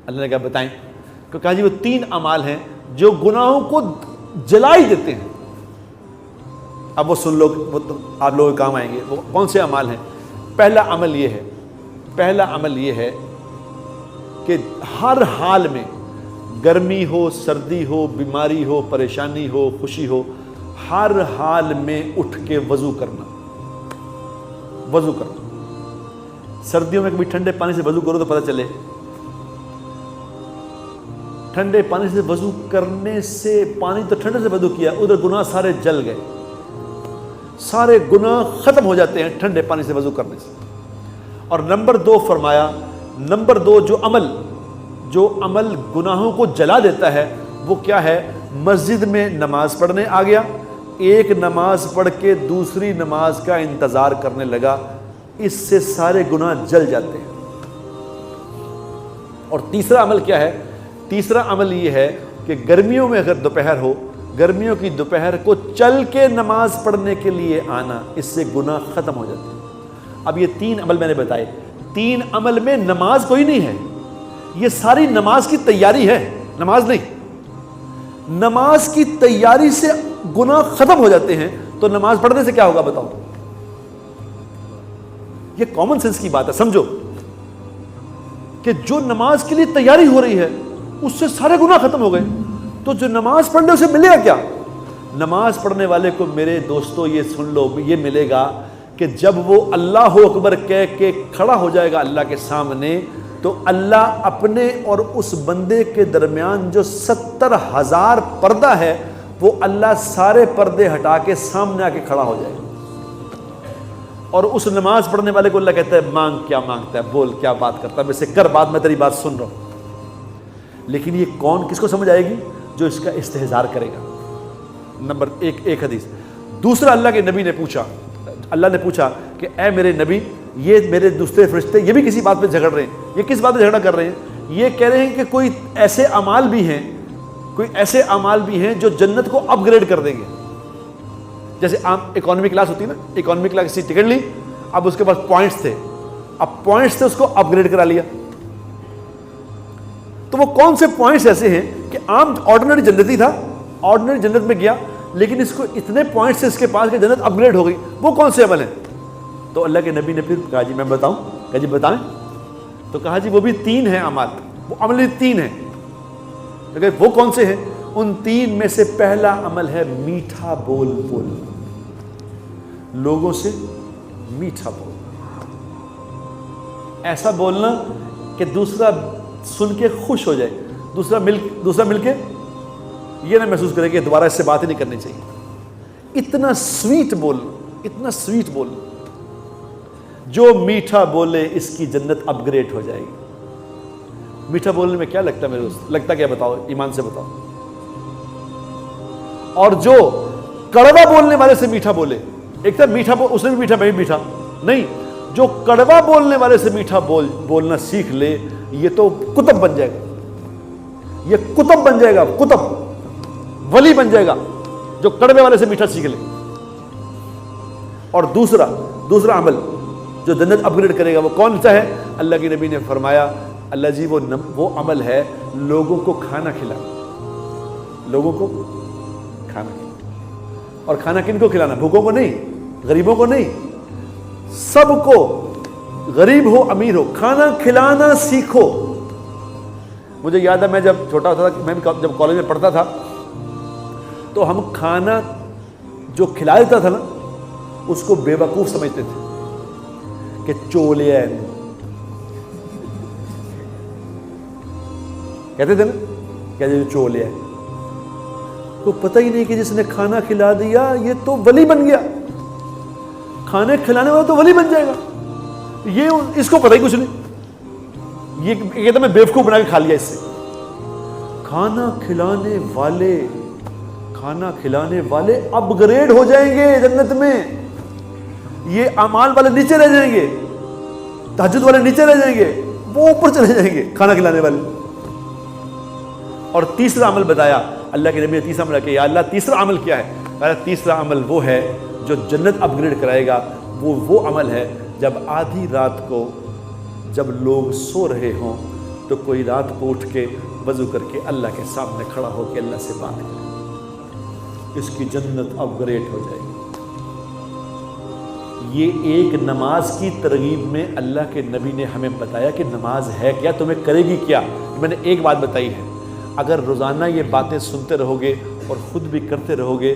اللہ نے کہا بتائیں؟ کہا جی وہ 3 اعمال ہیں جو گناہوں کو جلا ہی دیتے ہیں. اب وہ سن لو، وہ تو آپ لوگوں کے کام آئیں گے. وہ کون سے اعمال ہیں؟ پہلا عمل یہ ہے کہ ہر حال میں، گرمی ہو، سردی ہو، بیماری ہو، پریشانی ہو، خوشی ہو، ہر حال میں اٹھ کے وضو کرنا. سردیوں میں کبھی ٹھنڈے پانی سے وضو کرو تو پتہ چلے. ٹھنڈے پانی سے وضو کرنے سے، پانی تو ٹھنڈے سے وضو کیا، ادھر گناہ سارے جل گئے، سارے گناہ ختم ہو جاتے ہیں ٹھنڈے پانی سے وضو کرنے سے. اور نمبر 2 فرمایا، نمبر 2 جو عمل گناہوں کو جلا دیتا ہے وہ کیا ہے؟ مسجد میں نماز پڑھنے آ گیا، ایک نماز پڑھ کے دوسری نماز کا انتظار کرنے لگا، اس سے سارے گناہ جل جاتے ہیں. اور تیسرا عمل کیا ہے؟ تیسرا عمل یہ ہے کہ گرمیوں میں اگر دوپہر ہو، گرمیوں کی دوپہر کو چل کے نماز پڑھنے کے لیے آنا، اس سے گناہ ختم ہو جاتے ہیں. اب یہ 3 عمل میں نے بتائے، 3 عمل میں نماز کوئی نہیں ہے، یہ ساری نماز کی تیاری ہے، نماز نہیں. نماز کی تیاری سے گناہ ختم ہو جاتے ہیں، تو نماز پڑھنے سے کیا ہوگا بتاؤ؟ یہ کامن سینس کی بات ہے، سمجھو کہ جو نماز کے لیے تیاری ہو رہی ہے اس سے سارے گناہ ختم ہو گئے. تو جو نماز پڑھنے اسے ملے گا کیا؟ نماز پڑھنے والے کو میرے دوستو یہ سن لو، یہ ملے گا کہ جب وہ اللہ اکبر کہہ کے کھڑا ہو جائے گا اللہ کے سامنے، تو اللہ اپنے اور اس بندے کے درمیان جو 70,000 پردہ ہے، وہ اللہ سارے پردے ہٹا کے سامنے آ کے کھڑا ہو جائے گا. اور اس نماز پڑھنے والے کو اللہ کہتا ہے مانگ، کیا مانگتا ہے، بول کیا بات کرتا ہے، میں سے کر بات، میں تیری بات سن رہا ہوں. لیکن یہ کون، کس کو سمجھ آئے گی؟ جو اس کا استحضار کرے گا. نمبر 1 حدیث. دوسرا، اللہ کے نبی نے پوچھا، اللہ نے پوچھا کہ اے میرے نبی، یہ میرے دوسرے فرشتے یہ بھی کسی بات پہ جھگڑ رہے ہیں، یہ کس بات پہ جھگڑا کر رہے ہیں؟ یہ کہہ رہے ہیں کہ کوئی ایسے اعمال بھی ہیں جو جنت کو اپ گریڈ کر دیں گے. جیسے عام اکانومی کلاس ہوتی ہے نا، اکانومی کلاس کی ٹکٹ لی، اب اس کے پاس پوائنٹس تھے، اب پوائنٹس سے اس کو اپ گریڈ کرا لیا. تو وہ کون سے پوائنٹس ایسے ہیں کہ عام آرڈنری جنتی تھا، آرڈنری جنت میں گیا، لیکن اس کو اتنے پوائنٹس سے اس کے پاس کہ جنت اپ گریڈ ہو گئی. وہ کون سے عمل ہیں؟ تو اللہ کے نبی نے پھر کہا جی میں بتاؤں؟ کہا جی بتائیں. تو کہا جی وہ بھی 3 ہیں اعمال، وہ عمل 3 ہیں. وہ کون سے ہیں؟ ان 3 میں سے پہلا عمل ہے میٹھا بول بولنا، لوگوں سے میٹھا بولنا، ایسا بولنا کہ دوسرا سن کے خوش ہو جائے، دوسرا مل کے یہ نہ محسوس کرے کہ دوبارہ اس سے بات ہی نہیں کرنی چاہیے. اتنا سویٹ بولنا، جو میٹھا بولے اس کی جنت اپ گریڈ ہو جائے گی. میٹھا بولنے میں کیا لگتا ہے میرے دوست؟ لگتا کیا؟ بتاؤ، ایمان سے بتاؤ. اور جو کڑوا بولنے والے سے میٹھا بولے، ایک تھا میٹھا اس نے بھی میٹھا، میں بھی میٹھا نہیں، جو کڑوا بولنے والے سے میٹھا بولنا سیکھ لے، یہ تو کتب بن جائے گا، یہ کتب بن جائے گا، کتب ولی بن جائے گا جو کڑوے والے سے میٹھا سیکھ لے. اور دوسرا عمل جو جنت اپ گریڈ کرے گا وہ کون سا ہے؟ اللہ کے نبی نے فرمایا، اللہ جی وہ عمل ہے لوگوں کو کھانا کھلانا، لوگوں کو کھانا کھلانا. اور کھانا کن کو کھلانا؟ بھوکوں کو نہیں، غریبوں کو نہیں، سب کو، غریب ہو امیر ہو، کھانا کھلانا سیکھو. مجھے یاد ہے میں جب چھوٹا تھا، میں جب کالج میں پڑھتا تھا، تو ہم کھانا جو کھلا دیتا تھا نا اس کو بے وقوف سمجھتے تھے کہ چولیا ہے، کہتے تھے نا، کہتے تھے چولیا ہے. تو پتہ ہی نہیں کہ جس نے کھانا کھلا دیا یہ تو ولی بن گیا، کھانے کھلانے والا تو ولی بن جائے گا. یہ اس کو پتہ ہی کچھ نہیں، یہ کہتا میں بیوقوف بنا کے کھا لیا. اس سے کھانا کھلانے والے اپ گریڈ ہو جائیں گے جنت میں. یہ اعمال والے نیچے رہ جائیں گے، تہجد والے نیچے رہ جائیں گے، وہ اوپر چلے جائیں گے کھانا کھلانے والے. اور تیسرا عمل بتایا اللہ کے نبی نے، تیسرا عمل کہ یا اللہ تیسرا عمل کیا ہے؟ کہا تیسرا عمل وہ ہے جو جنت اپ گریڈ کرائے گا، وہ عمل ہے جب آدھی رات کو جب لوگ سو رہے ہوں تو کوئی رات کو اٹھ کے وضو کر کے اللہ کے سامنے کھڑا ہو کے اللہ سے بات کرے، اس کی جنت اپ گریڈ ہو جائے گی۔ یہ ایک نماز کی ترغیب میں اللہ کے نبی نے ہمیں بتایا کہ نماز ہے کیا، تمہیں کرے گی کیا۔ میں نے ایک بات بتائی ہے، اگر روزانہ یہ باتیں سنتے رہو گے اور خود بھی کرتے رہو گے